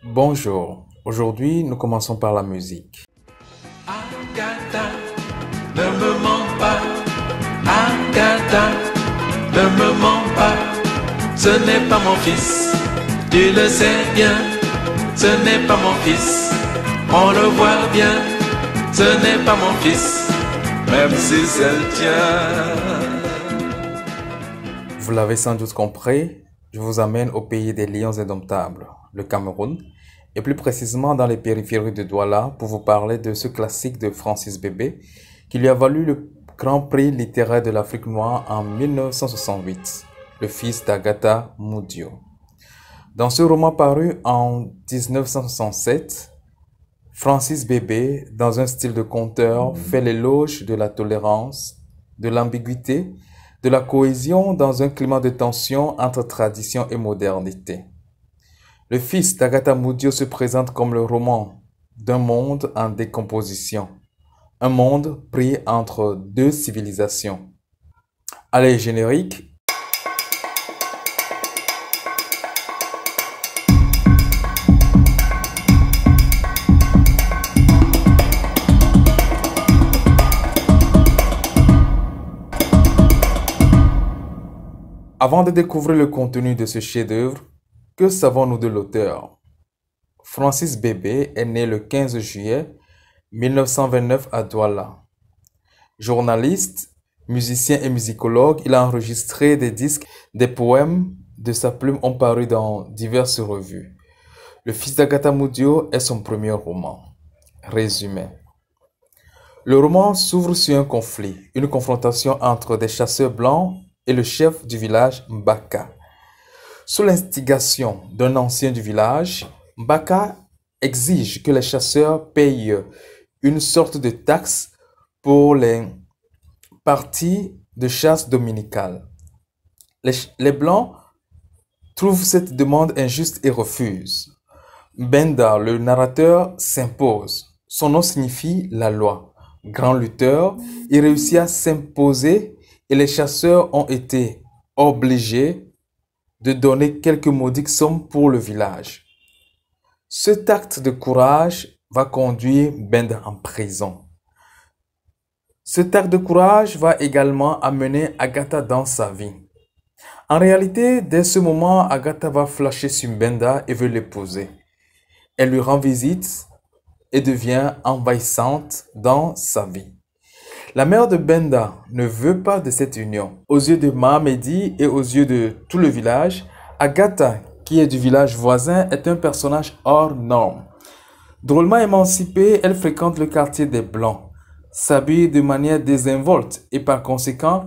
Bonjour, aujourd'hui nous commençons par la musique. Agatha, ne me mens pas. Agatha, ne me mens pas. Ce n'est pas mon fils, tu le sais bien. Ce n'est pas mon fils, on le voit bien. Ce n'est pas mon fils, même si c'est le tien. Vous l'avez sans doute compris, je vous amène au pays des lions indomptables, le Cameroun, et plus précisément dans les périphéries de Douala pour vous parler de ce classique de Francis Bébé qui lui a valu le Grand Prix littéraire de l'Afrique noire en 1968, le fils d'Agatha Moudio. Dans ce roman paru en 1967, Francis Bébé, dans un style de conteur, fait l'éloge de la tolérance, de l'ambiguïté, de la cohésion dans un climat de tension entre tradition et modernité. Le fils d'Agatha Moudio se présente comme le roman d'un monde en décomposition, un monde pris entre deux civilisations. Allez, générique. Avant de découvrir le contenu de ce chef-d'œuvre, que savons-nous de l'auteur? Francis Bébé est né le 15 juillet 1929 à Douala. Journaliste, musicien et musicologue, il a enregistré des disques, des poèmes de sa plume ont paru dans diverses revues. Le fils d'Agatha Moudio est son premier roman. Résumé. Le roman s'ouvre sur un conflit, une confrontation entre des chasseurs blancs et le chef du village Mbaka. Sous l'instigation d'un ancien du village, Mbaka exige que les chasseurs payent une sorte de taxe pour les parties de chasse dominicales. Les Blancs trouvent cette demande injuste et refusent. Benda, le narrateur, s'impose. Son nom signifie la loi. Grand lutteur, il réussit à s'imposer et les chasseurs ont été obligés de donner quelques modiques sommes pour le village. Cet acte de courage va conduire Benda en prison. Cet acte de courage va également amener Agatha dans sa vie. En réalité, dès ce moment, Agatha va flasher sur Benda et veut l'épouser. Elle lui rend visite et devient envahissante dans sa vie. La mère de Benda ne veut pas de cette union. Aux yeux de Mahamedi et aux yeux de tout le village, Agatha, qui est du village voisin, est un personnage hors norme. Drôlement émancipée, elle fréquente le quartier des Blancs, s'habille de manière désinvolte et par conséquent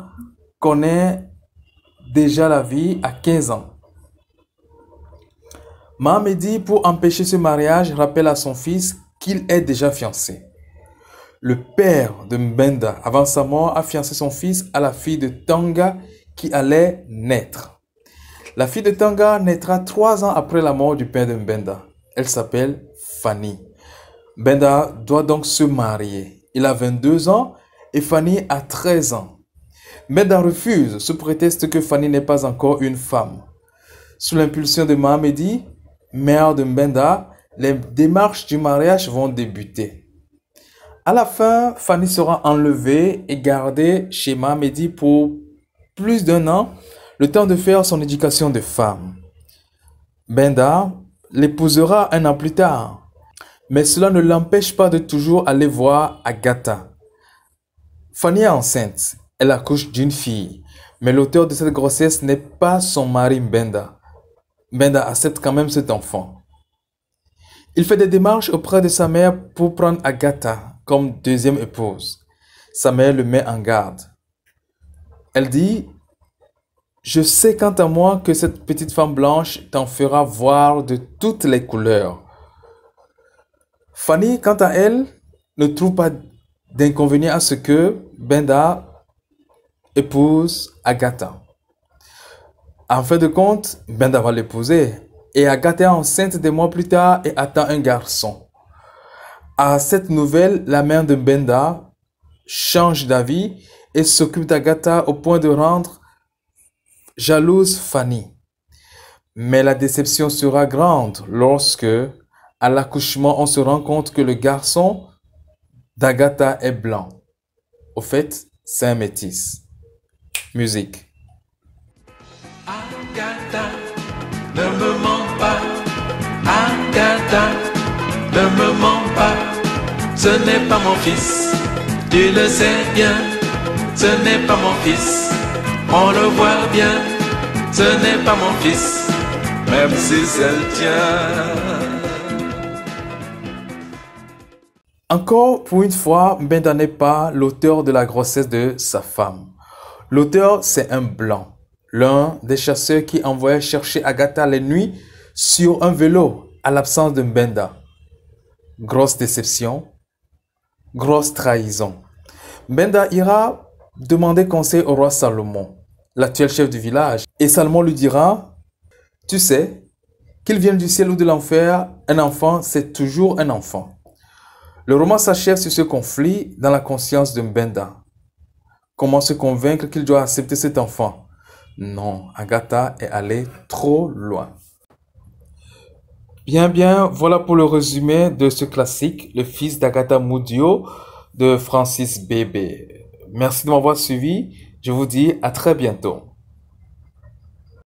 connaît déjà la vie à 15 ans. Mahamedi, pour empêcher ce mariage, rappelle à son fils qu'il est déjà fiancé. Le père de Mbenda, avant sa mort, a fiancé son fils à la fille de Tanga qui allait naître. La fille de Tanga naîtra 3 ans après la mort du père de Mbenda. Elle s'appelle Fanny. Mbenda doit donc se marier. Il a 22 ans et Fanny a 13 ans. Mbenda refuse sous prétexte que Fanny n'est pas encore une femme. Sous l'impulsion de Mahamedi, mère de Mbenda, les démarches du mariage vont débuter. À la fin, Fanny sera enlevée et gardée chez Mahamedi pour plus d'1 an, le temps de faire son éducation de femme. Benda l'épousera 1 an plus tard, mais cela ne l'empêche pas de toujours aller voir Agatha. Fanny est enceinte, elle accouche d'une fille, mais l'auteur de cette grossesse n'est pas son mari Benda. Benda accepte quand même cet enfant. Il fait des démarches auprès de sa mère pour prendre Agatha comme deuxième épouse. Sa mère le met en garde. Elle dit: « Je sais quant à moi que cette petite femme blanche t'en fera voir de toutes les couleurs. » Fanny, quant à elle, ne trouve pas d'inconvénient à ce que Benda épouse Agatha. En fin de compte, Benda va l'épouser et Agatha est enceinte des mois plus tard et attend un garçon. À cette nouvelle, la mère de Benda change d'avis et s'occupe d'Agatha au point de rendre jalouse Fanny. Mais la déception sera grande lorsque À l'accouchement, on se rend compte que le garçon d'Agatha est blanc. Au fait, c'est un métis. Musique. Agatha, ne me mens pas. Agatha, ne me mens pas. Ce n'est pas mon fils, tu le sais bien. Ce n'est pas mon fils, on le voit bien. Ce n'est pas mon fils, même si c'est le tien. Encore pour une fois, Mbenda n'est pas l'auteur de la grossesse de sa femme. L'auteur, c'est un blanc, l'un des chasseurs qui envoyait chercher Agatha les nuits sur un vélo à l'absence de Mbenda. Grosse déception, grosse trahison. Mbenda ira demander conseil au roi Salomon, l'actuel chef du village, et Salomon lui dira: « Tu sais, qu'il vienne du ciel ou de l'enfer, un enfant, c'est toujours un enfant. » Le roman s'achève sur ce conflit dans la conscience de Mbenda. Comment se convaincre qu'il doit accepter cet enfant? Non, Agatha est allée trop loin. Bien, voilà pour le résumé de ce classique, Le fils d'Agatha Mudio de Francis Bébé. Merci de m'avoir suivi. Je vous dis à très bientôt.